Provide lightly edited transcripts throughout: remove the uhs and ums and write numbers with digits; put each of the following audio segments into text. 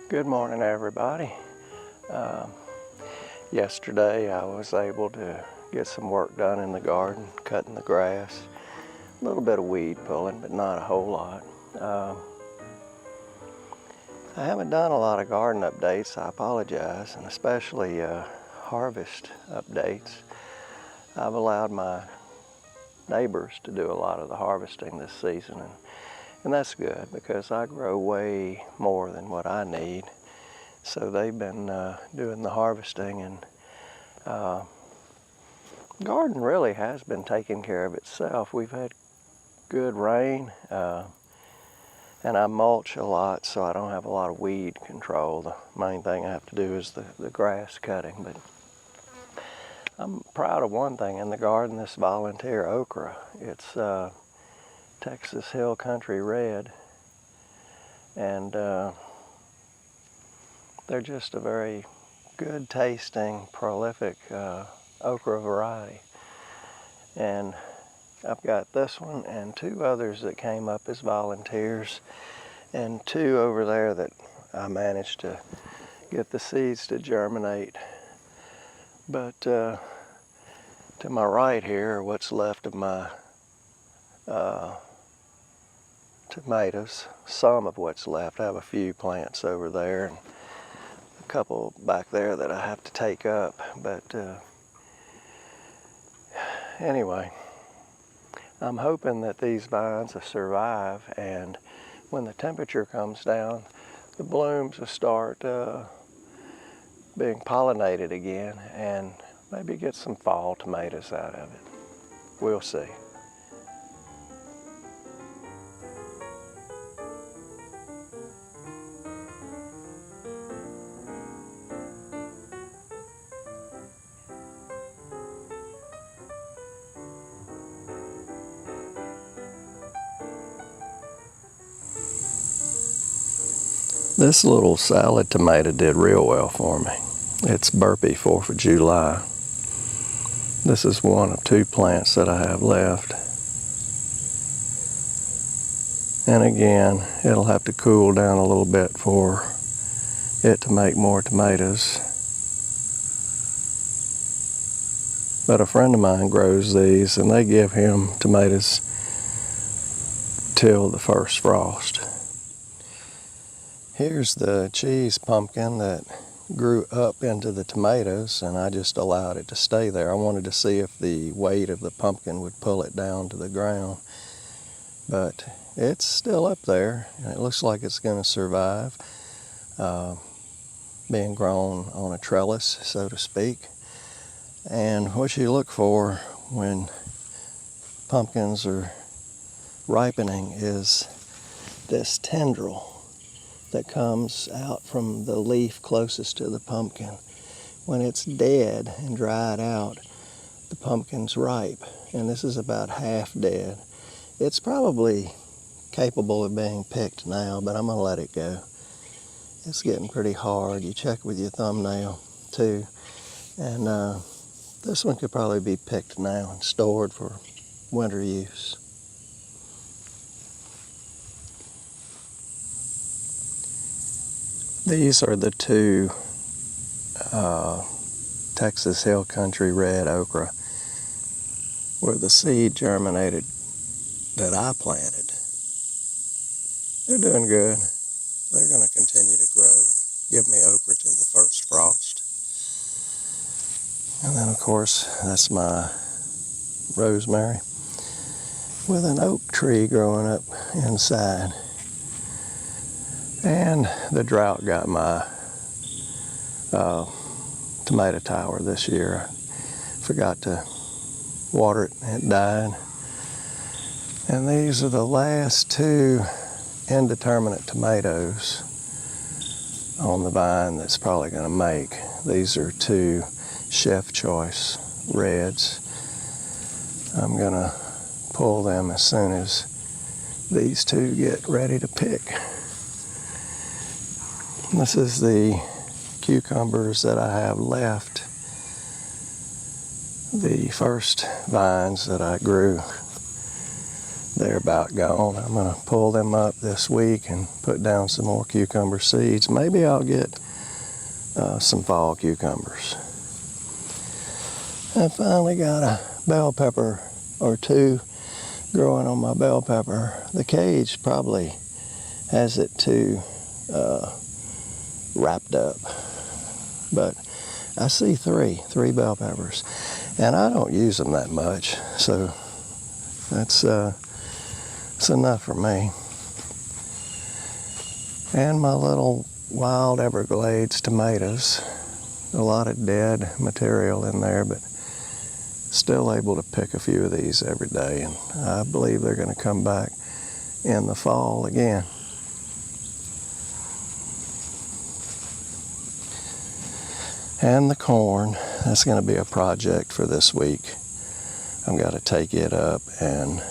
Good morning, everybody. Yesterday I was able to get some work done in the garden, cutting the grass, a little bit of weed pulling, but not a whole lot. I haven't done a lot of garden updates, I apologize, and especially harvest updates. I've allowed my neighbors to do a lot of the harvesting this season, and that's good because I grow way more than what I need. So they've been doing the harvesting, and garden really has been taking care of itself. We've had good rain, and I mulch a lot, so I don't have a lot of weed control. The main thing I have to do is the grass cutting. But I'm proud of one thing in the garden, this volunteer okra. It's Texas Hill Country Red, and they're just a very good tasting, prolific okra variety. And I've got this one and two others that came up as volunteers, and two over there that I managed to get the seeds to germinate. But to my right here, what's left of my tomatoes, some of what's left. I have a few plants over there and a couple back there that I have to take up. But anyway, I'm hoping that these vines will survive, and when the temperature comes down, the blooms will start being pollinated again and maybe get some fall tomatoes out of it. We'll see. This little salad tomato did real well for me. It's Burpee 4th of July. This is one of two plants that I have left. And again, it'll have to cool down a little bit for it to make more tomatoes. But a friend of mine grows these, and they give him tomatoes till the first frost. Here's the cheese pumpkin that grew up into the tomatoes, and I just allowed it to stay there. I wanted to see if the weight of the pumpkin would pull it down to the ground. But it's still up there, and it looks like it's going to survive being grown on a trellis, so to speak. And what you look for when pumpkins are ripening is this tendril that comes out from the leaf closest to the pumpkin. When it's dead and dried out, the pumpkin's ripe, and this is about half dead. It's probably capable of being picked now, but I'm gonna let it go. It's getting pretty hard. You check with your thumbnail too. And this one could probably be picked now and stored for winter use. These are the two Texas Hill Country Red okra where the seed germinated that I planted. They're doing good. They're going to continue to grow and give me okra till the first frost. And then of course that's my rosemary with an oak tree growing up inside. And the drought got my tomato tower this year. I forgot to water it and it died. And these are the last two indeterminate tomatoes on the vine that's probably going to make. These are two Chef Choice Reds. I'm going to pull them as soon as these two get ready to pick. This is the cucumbers that I have left. The first vines that I grew they're about gone. I'm going to pull them up this week and put down some more cucumber seeds. Maybe I'll get some fall cucumbers. I finally got a bell pepper or two growing on my bell pepper. The cage probably has it too wrapped up, but I see three bell peppers, and I don't use them that much, so that's it's enough for me. And my little wild Everglades tomatoes, a lot of dead material in there, but still able to pick a few of these every day, and I believe they're going to come back in the fall again. And the corn, that's going to be a project for this week. I've got to take it up and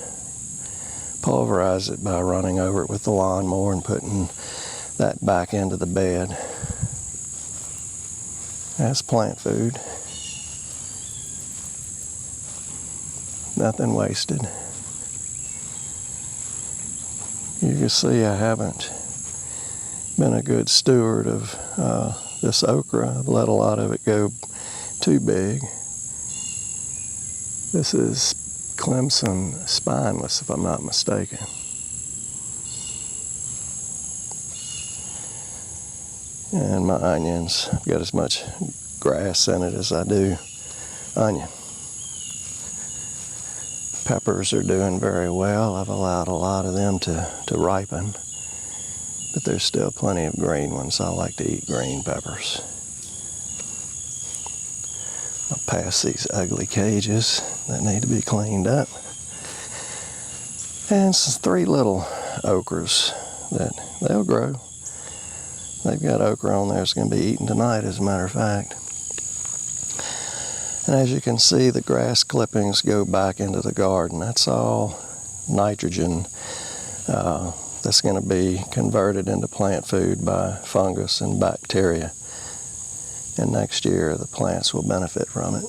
pulverize it by running over it with the lawnmower and putting that back into the bed. That's plant food. Nothing wasted. You can see I haven't been a good steward of this okra. I've let a lot of it go too big. This is Clemson spineless, if I'm not mistaken. And my onions, I've got as much grass in it as I do onion. Peppers are doing very well. I've allowed a lot of them to ripen, but there's still plenty of green ones. I like to eat green peppers. I'll pass these ugly cages that need to be cleaned up. And some 3 little okras that they'll grow. They've got okra on there that's going to be eaten tonight, as a matter of fact. And as you can see, the grass clippings go back into the garden. That's all nitrogen that's going to be converted into plant food by fungus and bacteria. And next year, the plants will benefit from it.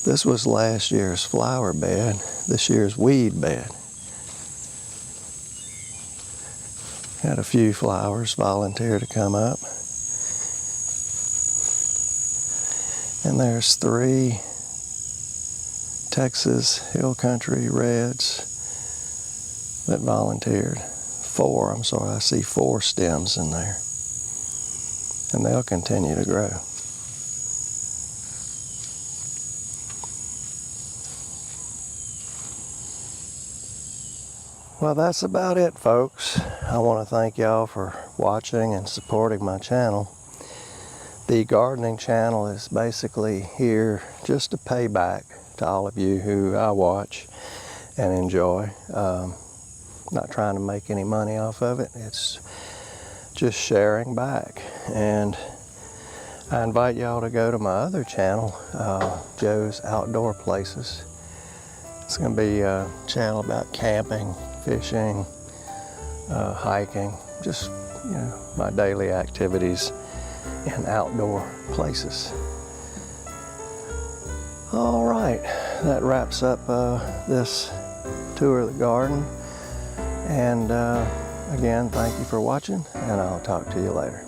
This was last year's flower bed, this year's weed bed. Had a few flowers volunteer to come up. And there's 3 Texas Hill Country Reds that volunteered. 4, I'm sorry, I see 4 stems in there. And they'll continue to grow. Well, that's about it, folks. I want to thank y'all for watching and supporting my channel. The gardening channel is basically here just to pay back to all of you who I watch and enjoy. Not trying to make any money off of it. It's just sharing back. And I invite y'all to go to my other channel, Joe's Outdoor Places. It's going to be a channel about camping, fishing, hiking, just, you know, my daily activities in outdoor places. All right, that wraps up this tour of the garden. And again, thank you for watching, and I'll talk to you later.